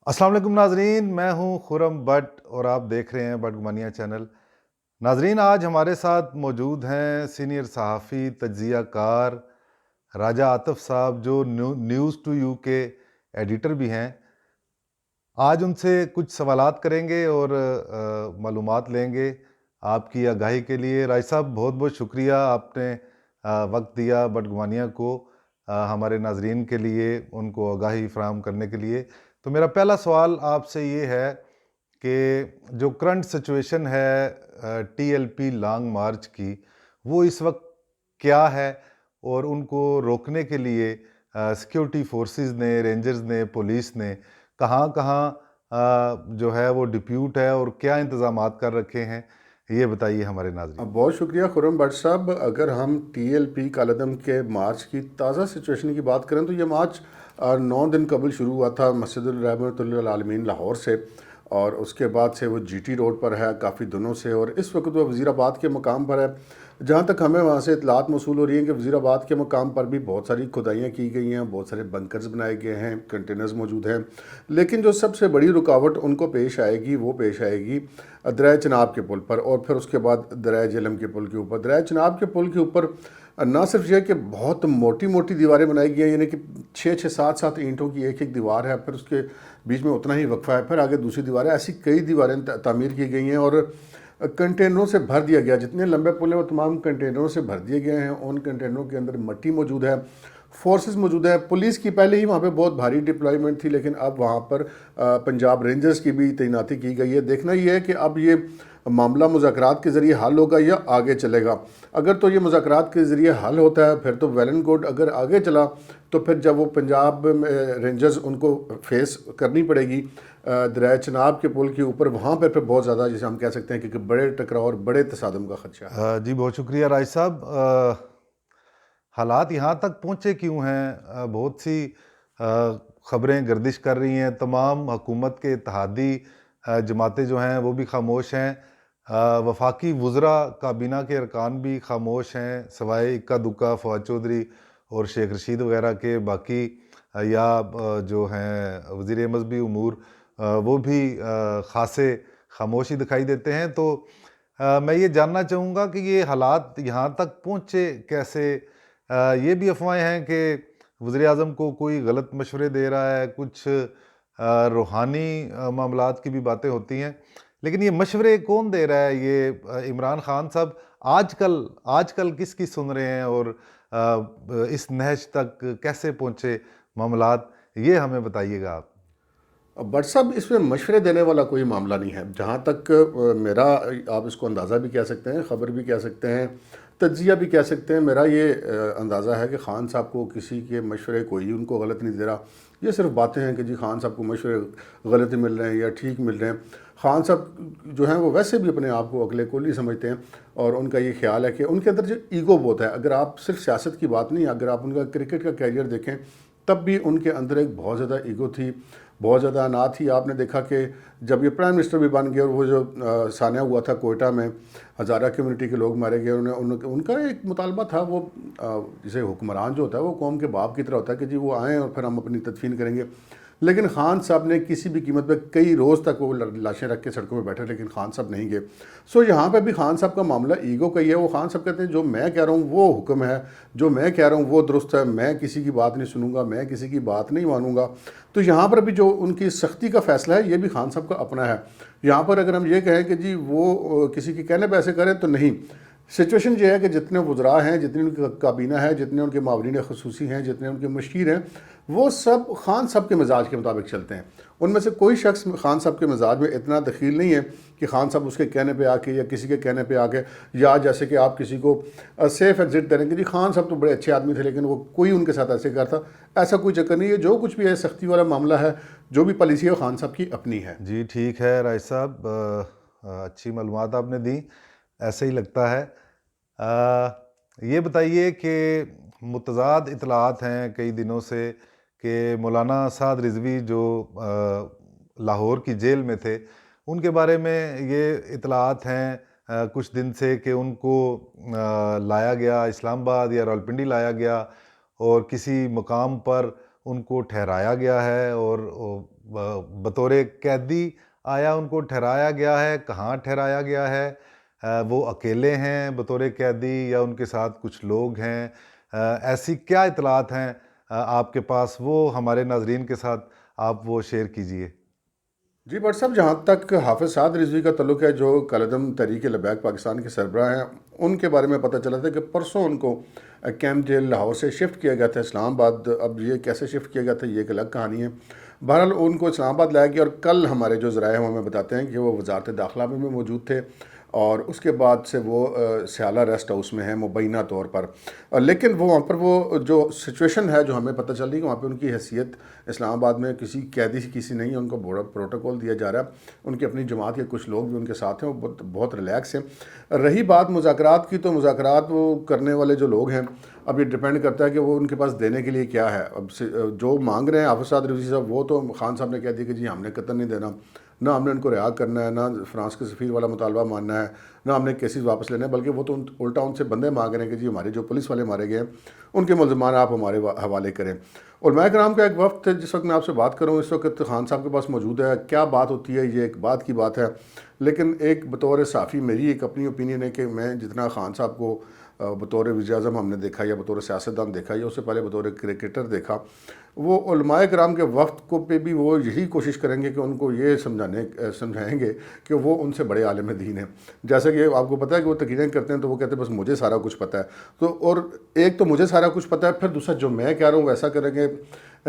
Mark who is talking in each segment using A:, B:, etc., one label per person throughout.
A: अस्सलाम वालेकुम नाजरीन, मैं हूं खुरम बट और आप देख रहे हैं बट गुमानिया चैनल। नाजरीन, आज हमारे साथ मौजूद हैं सीनियर सहाफ़ी तज्ज़िया कार राजा आतिफ साहब, जो न्यूज़ टू यू के एडिटर भी हैं। आज उनसे कुछ सवालात करेंगे और मालूमात लेंगे आपकी आगाही के लिए। राज साहब, बहुत बहुत शुक्रिया, आपने वक्त दिया बट गुमानिया को हमारे नाजरीन के लिए उनको आगाही फराहम करने के लिए। तो मेरा पहला सवाल आपसे ये है कि जो करंट सिचुएशन है टीएलपी लॉन्ग मार्च की, वो इस वक्त क्या है, और उनको रोकने के लिए सिक्योरिटी फोर्सेस ने, रेंजर्स ने, पुलिस ने कहाँ कहाँ जो है वो डिप्यूट है और क्या इंतजामात कर रखे हैं, ये बताइए हमारे नाजरीन।
B: बहुत शुक्रिया खुरम भट्ट साहब। अगर हम टीएलपी कालदम के मार्च की ताज़ा सिचुएशन की बात करें तो ये मार्च 9 दिन कबल शुरू हुआ था मस्जिदुल रहमतुल्लिल आलमीन लाहौर से, और उसके बाद से वो जीटी रोड पर है काफ़ी दिनों से, और इस वक्त वो वज़ीराबाद के मकाम पर है। जहाँ तक हमें वहाँ से इतलात मौसूल हो रही है कि वज़ीराबाद के मकाम पर भी बहुत सारी खुदाइयाँ की गई हैं, बहुत सारे बंकर्स बनाए गए हैं, कंटेनर्स मौजूद हैं। लेकिन जो सबसे बड़ी रुकावट उनको पेश आएगी वो पेश आएगी दरिया चनाब के पुल पर, और फिर उसके बाद दरिया झेलम के पुल के ऊपर। दरिया चनाब के पुल के ऊपर ना सिर्फ यह कि बहुत मोटी मोटी दीवारें बनाई गई हैं, यानी कि 6-6 7-7 ईंटों की एक एक दीवार है, फिर उसके बीच में उतना ही वक्फा है, फिर आगे दूसरी दीवार है, ऐसी कई दीवारें तामीर की गई हैं और कंटेनरों से भर दिया गया। जितने लंबे पुल हैं वो तमाम कंटेनरों से भर दिए गए हैं। उन कंटेनरों के अंदर मट्टी मौजूद है, फोर्सेस मौजूद है। पुलिस की पहले ही वहाँ पे बहुत भारी डिप्लॉयमेंट थी, लेकिन अब वहाँ पर पंजाब रेंजर्स की भी तैनाती की गई है। देखना ये है कि अब ये मामला मुज़ाकरात के ज़रिए हल होगा या आगे चलेगा। अगर तो ये मुज़ाकरात के ज़रिए हल होता है फिर तो वेल एंड गुड, अगर आगे चला तो फिर जब वो पंजाब रेंजर्स उनको फेस करनी पड़ेगी दरिया चनाब के पुल के ऊपर, वहाँ पर फिर बहुत ज़्यादा जैसे हम कह सकते हैं कि बड़े टकराव और बड़े तसादम का खदशा है।
A: जी बहुत शुक्रिया राज साहब। हालात यहाँ तक पहुँचे क्यों हैं? बहुत सी ख़बरें गर्दिश कर रही हैं, तमाम हुकूमत के इत्तेहादी जमातें जो हैं वो भी खामोश हैं, वफाकी वज़रा काबीना के अरकान भी खामोश हैं, सवाए इक्का दुक्का फवाद चौधरी और शेख रशीद वगैरह के। बाकी या जो हैं वज़ीर मज़हबी उमूर, वो भी ख़ासे खामोशी दिखाई देते हैं। तो मैं ये जानना चाहूँगा कि ये हालात यहाँ तक पहुँचे कैसे? ये भी अफवाहें हैं कि वज़ीर-ए-आज़म को कोई गलत मशवरे दे रहा है, कुछ रूहानी मामलात की भी बातें होती हैं। लेकिन ये मशवरे कौन दे रहा है? ये इमरान खान साहब आजकल आजकल किसकी सुन रहे हैं, और इस नहज तक कैसे पहुँचे मामलात? ये हमें बताइएगा आप।
B: बट साहब, इसमें मशवरे देने वाला कोई मामला नहीं है जहाँ तक मेरा, आप इसको अंदाज़ा भी कह सकते हैं, ख़बर भी कह सकते हैं, तज्जिया भी कह सकते हैं। मेरा ये अंदाज़ा है कि ख़ान साहब को किसी के मशवरे कोई उनको गलत नहीं दे रहा। ये सिर्फ बातें हैं कि जी ख़ान साहब को मशवरे गलत मिल रहे हैं या ठीक मिल रहे हैं। ख़ान साहब जो हैं वो वैसे भी अपने आप को अगले कुली समझते हैं, और उनका ये ख्याल है कि उनके अंदर जो ईगो बहुत है। अगर आप सिर्फ सियासत की बात नहीं, अगर आप उनका क्रिकेट का कैरियर देखें तब भी उनके अंदर एक बहुत ज़्यादा ईगो थी, बहुत ज़्यादा अना थी। आपने देखा कि जब ये प्राइम मिनिस्टर भी बन गए और वो जो सान्या हुआ था कोयटा में, हज़ारा कम्युनिटी के लोग मारे गए, उनका एक मुतालबा था, वो जैसे हुक्मरान जो होता है वो कौम के बाप की तरह होता है कि जी वो आएँ और फिर हम अपनी तदफीन करेंगे। लेकिन ख़ान साहब ने किसी भी कीमत पे कई रोज़ तक वो लाशें रख के सड़कों पे बैठे, लेकिन ख़ान साहब नहीं गए। सो यहाँ पे भी ख़ान साहब का मामला ईगो का ही है। वो ख़ान साहब कहते हैं जो मैं कह रहा हूँ वो हुक्म है, जो मैं कह रहा हूँ वो दुरुस्त है, मैं किसी की बात नहीं सुनूंगा, मैं किसी की बात नहीं मानूंगा। तो यहाँ पर भी जो उनकी सख्ती का फ़ैसला है ये भी ख़ान साहब का अपना है। यहाँ पर अगर हम ये कहें कि जी वो किसी के कहने पे ऐसे करें तो नहीं। सिचुएशन ये है कि जितने वज़रा हैं, जितनी उनकी काबीना है, जितने उनके मावरीन खसूसी हैं, जितने उनके मशीर हैं, वो सब ख़ान साहब के मिजाज के मुताबिक चलते हैं। उनमें से कोई शख्स ख़ान साहब के मिजाज में इतना दखील नहीं है कि ख़ान साहब उसके कहने पे आके या किसी के कहने पे आके, या जैसे कि आप किसी को सेफ़ एग्ज़िट करेंगे, जी ख़ान साहब तो बड़े अच्छे आदमी थे लेकिन वो कोई उनके साथ ऐसे करता, ऐसा कोई चक्कर नहीं है। जो कुछ भी है सख्ती वाला मामला है, जो भी पॉलिसी है ख़ान साहब की अपनी है।
A: जी ठीक है राय साहब, अच्छी मालूमात आपने दी, ऐसे ही लगता है। ये बताइए कि मुतज़ाद इतलात हैं कई दिनों से कि मौलाना साद रिज़वी जो लाहौर की जेल में थे, उनके बारे में ये इतलात हैं कुछ दिन से कि उनको लाया गया इस्लामाबाद या रावलपिंडी लाया गया और किसी मुकाम पर उनको ठहराया गया है, और बतौर कैदी आया, उनको ठहराया गया है, कहाँ ठहराया गया है, वो अकेले हैं बतौर कैदी या उनके साथ कुछ लोग हैं, ऐसी क्या इतलात हैं आपके पास, वो हमारे नाजरीन के साथ आप वो शेयर कीजिए।
B: जी बट साहब, जहाँ तक हाफिज़ साद रिजवी का तल्लुक़ है, जो कलदम तहरीक लबैक पाकिस्तान के सरबराह हैं, उनके बारे में पता चला था कि परसों उनको कैंप जेल लाहौर से शिफ्ट किया गया था इस्लामाबाद। अब ये कैसे शिफ्ट किया गया था, ये एक अलग कहानी है। बहरहाल उनको इस्लामाबाद लाया गया, और कल हमारे जो ज़राए हैं हमें बताते हैं कि वो वजारत दाखिला में भी मौजूद थे, और उसके बाद से वो स्याला रेस्ट हाउस में है मुबैना तौर पर। लेकिन वो वहाँ पर वो जो सिचुएशन है जो हमें पता चल रही है कि वहाँ पे उनकी हैसियत इस्लामाबाद में किसी कैदी किसी नहीं है, उनको बड़ा प्रोटोकॉल दिया जा रहा है। उनकी अपनी जमात के कुछ लोग भी उनके साथ हैं, वो बहुत रिलैक्स हैं। रही बात मुज़ाकरात की, तो मुज़ाकरात वो करने वाले जो लोग हैं, अब ये डिपेंड करता है कि वो उनके पास देने के लिए क्या है। अब जो मांग रहे हैं हाफिज़ साद रिजवी साहब, वो तो खान साहब ने कह दिया कि जी हमने कतल नहीं देना, ना हमने उनको रिहा करना है, ना फ्रांस के सफ़ीर वाला मुतालबा मानना है, ना हमने केसेस वापस लेना है, बल्कि वो तो उल्टा उनसे बंदे मांग रहे हैं कि जी हमारे जो पुलिस वाले मारे गए हैं उनके मुल्ज़मान आप हमारे हवाले करें। और मैं कराम का एक वक्त, जिस वक्त मैं आपसे बात करूँ, इस वक्त खान साहब के पास मौजूद है। क्या बात होती है ये एक बात की बात है, लेकिन एक बतौर साफ़ी मेरी एक अपनी ओपिनियन है कि मैं जितना खान साहब को बतौर वज़ीर-ए-आज़म हमने देखा या बतौर सियासतदान देखा या उससे पहले बतौर क्रिकेटर देखा, वो उलमाए किराम के वक्त को पे भी वो यही कोशिश करेंगे कि उनको ये समझाएंगे कि वो उनसे बड़े आलिम दीन हैं। जैसे कि आपको पता है कि वो तकरीरें करते हैं तो वो कहते हैं बस मुझे सारा कुछ पता है। तो और एक तो मुझे सारा कुछ पता है, फिर दूसरा जो मैं कह रहा हूँ वैसा करेंगे।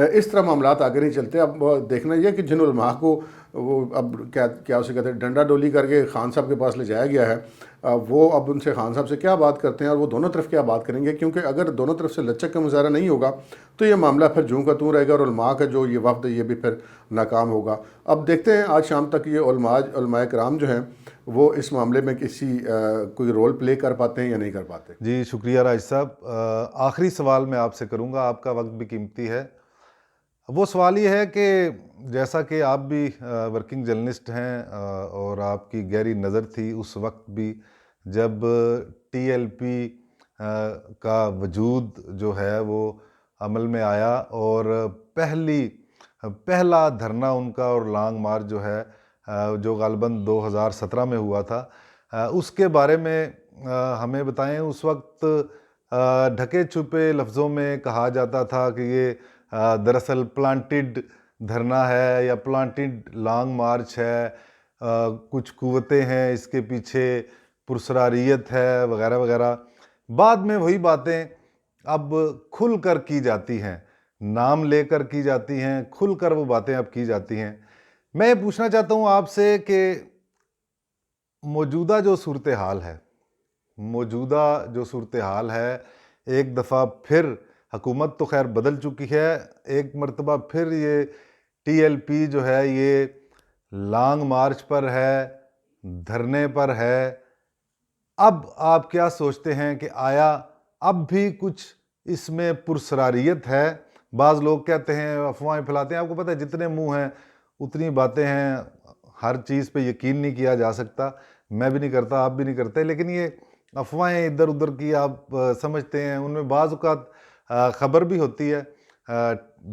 B: इस तरह मामलात आगे नहीं चलते। अब देखना ये कि जिन उलमा को वो अब क्या उसे कहते हैं डंडा डोली करके खान साहब के पास ले जाया गया है, वो अब उनसे खान साहब से क्या बात करते हैं और वो दोनों तरफ क्या बात करेंगे, क्योंकि अगर दोनों तरफ से लचक का मुजाहरा नहीं होगा तो ये मामला फिर जूं का तूं रहेगा, और उलमा का जो ये वफ्द ये भी फिर नाकाम होगा। अब देखते हैं आज शाम तक ये उलमाए कराम जो हैं वो इस मामले में कोई रोल प्ले कर पाते हैं या नहीं कर पाते।
A: जी शुक्रिया राज साहब। आखिरी सवाल मैं आपसे करूंगा, आपका वक्त भी कीमती है। वो सवाल ये है कि जैसा कि आप भी वर्किंग जर्नलिस्ट हैं, और आपकी गहरी नज़र थी उस वक्त भी जब टीएलपी का वजूद जो है वो अमल में आया, और पहला धरना उनका और लॉन्ग मार्च जो है जो गालिबन 2017 में हुआ था, उसके बारे में हमें बताएं। उस वक्त ढके छुपे लफ्ज़ों में कहा जाता था कि ये दरअसल प्लांटेड धरना है या प्लांटेड लॉन्ग मार्च है, कुछ कुव्वतें हैं इसके पीछे, पुरस्रारियत है वगैरह वगैरह। बाद में वही बातें अब खुल कर की जाती हैं, नाम लेकर की जाती हैं, खुल कर वो बातें अब की जाती हैं। मैं ये पूछना चाहता हूँ आपसे कि मौजूदा जो सूरत हाल है, एक दफ़ा फिर हुकूमत तो खैर बदल चुकी है, एक मरतबा फिर ये टीएलपी जो है ये लॉन्ग मार्च पर है, धरने पर है। अब आप क्या सोचते हैं कि आया अब भी कुछ इसमें पुरस्रारियत है? बाज़ लोग कहते हैं, अफवाहें फैलाते हैं, आपको पता है जितने मुंह हैं उतनी बातें हैं, हर चीज़ पे यकीन नहीं किया जा सकता, मैं भी नहीं करता, आप भी नहीं करते, लेकिन ये अफवाहें इधर उधर की आप समझते हैं, उनमें बाज़ औक़ात ख़बर भी होती है,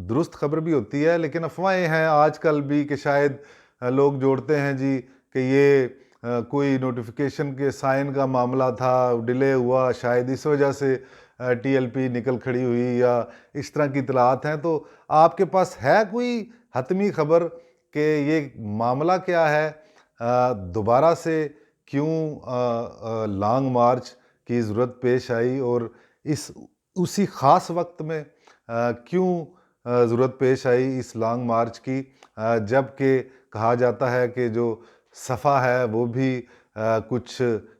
A: दुरुस्त ख़बर भी होती है, लेकिन अफवाहें हैं आजकल भी कि शायद लोग जोड़ते हैं जी कि ये कोई नोटिफिकेशन के साइन का मामला था, डिले हुआ, शायद इस वजह से टीएलपी निकल खड़ी हुई, या इस तरह की इतलात हैं। तो आपके पास है कोई हतमी ख़बर कि ये मामला क्या है, दोबारा से क्यों लॉन्ग मार्च की ज़रूरत पेश आई, और उसी ख़ास वक्त में क्यों ज़रूरत पेश आई इस लॉन्ग मार्च की, जबकि कहा जाता है कि जो सफ़ा है वो भी कुछ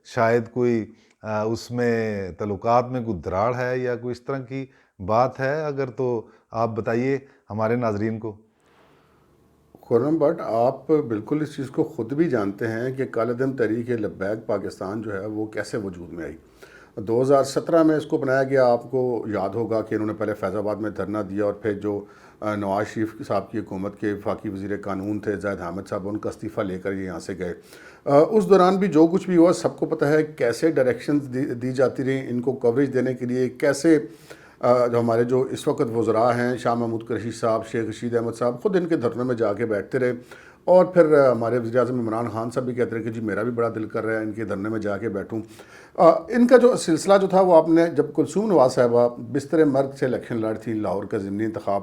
A: शायद कोई उसमें तल्लुकात में कोई दरार है या कोई इस तरह की बात है? अगर तो आप बताइए हमारे नाजरीन को।
B: खुर्रम भट्ट, आप बिल्कुल इस चीज़ को ख़ुद भी जानते हैं कि कालेदम तहरीक लब्बैक पाकिस्तान जो है वो कैसे वजूद में आई। 2017 में इसको बनाया गया। आपको याद होगा कि इन्होंने पहले फैज़ाबाद में धरना दिया, और फिर जो नवाज़ शरीफ साहब की हुकूमत के वफाकी वज़ीर कानून थे ज़ाहिद हामिद साहब, उनका इस्तीफ़ा लेकर ये यहाँ से गए। उस दौरान भी जो कुछ भी हुआ सबको पता है, कैसे डायरेक्शंस दी जाती रहीं इनको कवरेज देने के लिए, कैसे جو ہمارے جو اس وقت وزراء ہیں شاہ محمود قریشی صاحب، شیخ رشید احمد صاحب، خود ان کے دھرنوں میں جا کے بیٹھتے رہے، اور پھر ہمارے وزیر اعظم عمران خان صاحب بھی کہتے رہے کہ جی میرا بھی بڑا دل کر رہا ہے ان کے دھرنے میں جا کے بیٹھوں۔ ان کا جو سلسلہ جو تھا وہ آپ نے جب کلثوم نواز صاحبہ بستر مرگ سے الیکشن لڑ تھی لاہور کا ضمنی انتخاب،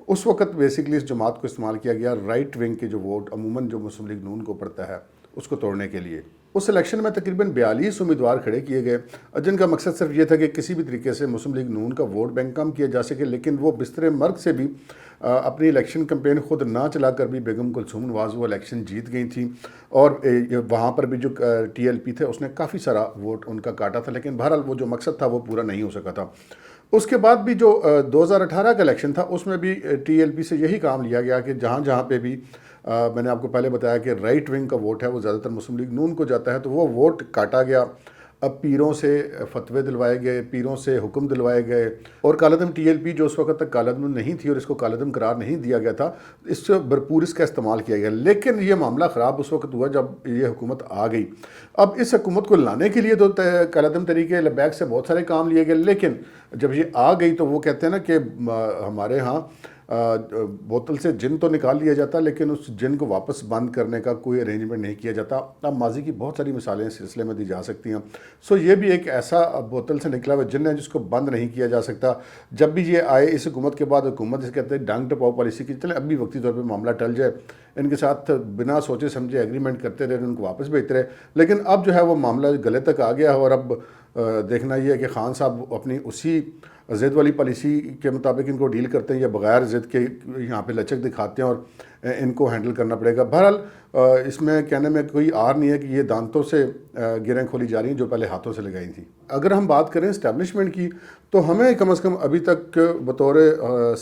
B: اس وقت بیسکلی اس جماعت کو استعمال کیا گیا رائٹ ونگ کے جو ووٹ عموماً جو مسلم لیگ نون کو پڑتا ہے اس کو توڑنے کے لیے۔ اس الیکشن میں تقریباً 42 امیدوار کھڑے کیے گئے، جن کا مقصد صرف یہ تھا کہ کسی بھی طریقے سے مسلم لیگ نون کا ووٹ بینک کم کیا جا سکے، لیکن وہ بستر مرگ سے بھی اپنی الیکشن کمپین خود نہ چلا کر بھی بیگم کلثوم نواز وہ الیکشن جیت گئی تھیں، اور وہاں پر بھی جو ٹی ایل پی تھے اس نے کافی سارا ووٹ ان کا کاٹا تھا، لیکن بہرحال وہ جو مقصد تھا وہ پورا نہیں ہو سکا تھا۔ اس کے بعد بھی جو 2018 کا الیکشن تھا اس میں بھی ٹی ایل پی سے یہی کام لیا گیا کہ جہاں جہاں پہ بھی میں نے آپ کو پہلے بتایا کہ رائٹ ونگ کا ووٹ ہے وہ زیادہ تر مسلم لیگ نون کو جاتا ہے، تو وہ ووٹ کاٹا گیا۔ اب پیروں سے فتوے دلوائے گئے، پیروں سے حکم دلوائے گئے، اور کالعدم ٹی ایل پی جو اس وقت تک کالعدم نہیں تھی اور اس کو کالعدم قرار نہیں دیا گیا تھا، اس سے بھرپور اس کا استعمال کیا گیا، لیکن یہ معاملہ خراب اس وقت ہوا جب یہ حکومت آ گئی۔ اب اس حکومت کو لانے کے لیے تو کالعدم طریقے لبیک سے بہت سارے کام لیے گئے، لیکن جب یہ آ گئی تو وہ کہتے ہیں نا کہ ہمارے ہاں بوتل سے جن تو نکال لیا جاتا لیکن اس جن کو واپس بند کرنے کا کوئی ارینجمنٹ نہیں کیا جاتا۔ اب ماضی کی بہت ساری مثالیں اس سلسلے میں دی جا سکتی ہیں، سو یہ بھی ایک ایسا بوتل سے نکلا ہوا جن ہے جس کو بند نہیں کیا جا سکتا۔ جب بھی یہ آئے اس حکومت کے بعد، حکومت اس کہتے ہیں ڈانگ ٹپاؤ پالیسی کی، چلیں اب بھی وقتی طور پہ معاملہ ٹل جائے، ان کے ساتھ بنا سوچے سمجھے ایگریمنٹ کرتے رہے، ان کو واپس بھیجتے رہے، لیکن اب جو ہے وہ معاملہ گلے تک آ گیا ہے، اور اب دیکھنا یہ ہے کہ خان صاحب اپنی اسی ضد والی پالیسی کے مطابق ان کو ڈیل کرتے ہیں یا بغیر ضد کے یہاں پہ لچک دکھاتے ہیں، اور ان کو ہینڈل کرنا پڑے گا۔ بہرحال اس میں کہنے میں کوئی آر نہیں ہے کہ یہ دانتوں سے گریں کھولی جا رہی ہیں جو پہلے ہاتھوں سے لگائی تھیں۔ اگر ہم بات کریں اسٹیبلشمنٹ کی تو ہمیں کم از کم ابھی تک بطور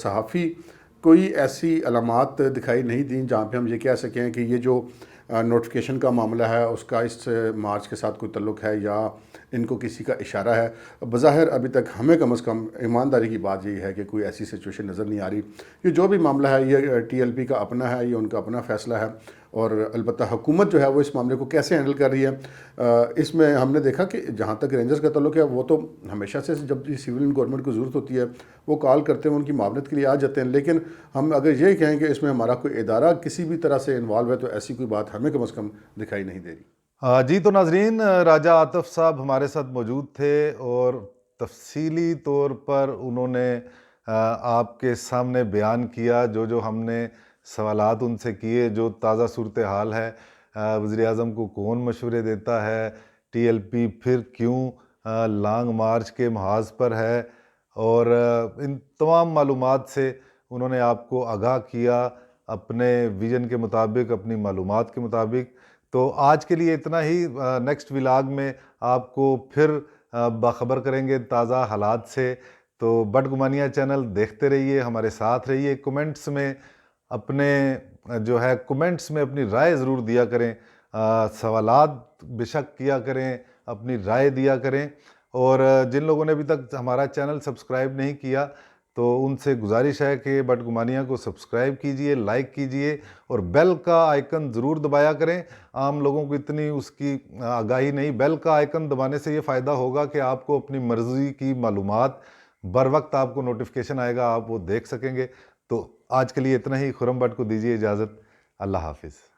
B: صحافی کوئی ایسی علامات دکھائی نہیں دیں جہاں پہ ہم یہ کہہ سکیں کہ یہ جو نوٹیفیکیشن کا معاملہ ہے اس کا اس مارچ کے ساتھ کوئی تعلق ہے یا ان کو کسی کا اشارہ ہے۔ بظاہر ابھی تک ہمیں کم از کم ایمانداری کی بات یہی ہے کہ کوئی ایسی سچویشن نظر نہیں آ رہی۔ یہ جو بھی معاملہ ہے یہ ٹی ایل پی کا اپنا ہے، یہ ان کا اپنا فیصلہ ہے، اور البتہ حکومت جو ہے وہ اس معاملے کو کیسے ہینڈل کر رہی ہے، اس میں ہم نے دیکھا کہ جہاں تک رینجرز کا تعلق ہے وہ تو ہمیشہ سے جب سول گورنمنٹ کو ضرورت ہوتی ہے وہ کال کرتے ہیں، ان کی معاونت کے لیے آ جاتے ہیں، لیکن ہم اگر یہ کہیں کہ اس میں ہمارا کوئی ادارہ کسی بھی طرح سے انوالو ہے تو ایسی کوئی بات ہمیں کم از کم دکھائی نہیں دے رہی۔
A: جی تو ناظرین، راجہ عاطف صاحب ہمارے ساتھ موجود تھے اور تفصیلی طور پر انہوں نے آپ کے سامنے بیان کیا جو ہم نے سوالات ان سے کیے، جو تازہ صورتحال ہے، وزیر اعظم کو کون مشورے دیتا ہے، ٹی ایل پی پھر کیوں لانگ مارچ کے محاذ پر ہے، اور ان تمام معلومات سے انہوں نے آپ کو آگاہ کیا اپنے ویژن کے مطابق، اپنی معلومات کے مطابق۔ تو آج کے لیے اتنا ہی، نیکسٹ ولاگ میں آپ کو پھر باخبر کریں گے تازہ حالات سے۔ تو بدگمانیہ چینل دیکھتے رہیے، ہمارے ساتھ رہیے، کمنٹس میں اپنی رائے ضرور دیا کریں، سوالات بے شک کیا کریں، اپنی رائے دیا کریں، اور جن لوگوں نے ابھی تک ہمارا چینل سبسکرائب نہیں کیا تو ان سے گزارش ہے کہ بدگمانیہ کو سبسکرائب کیجئے، لائک کیجئے، اور بیل کا آئیکن ضرور دبایا کریں۔ عام لوگوں کو اتنی اس کی آگاہی نہیں، بیل کا آئیکن دبانے سے یہ فائدہ ہوگا کہ آپ کو اپنی مرضی کی معلومات بر وقت آپ کو نوٹیفیکیشن آئے گا، آپ وہ دیکھ سکیں گے۔ تو آج کے لیے اتنا ہی، خرم بٹ کو دیجیے اجازت، اللہ حافظ۔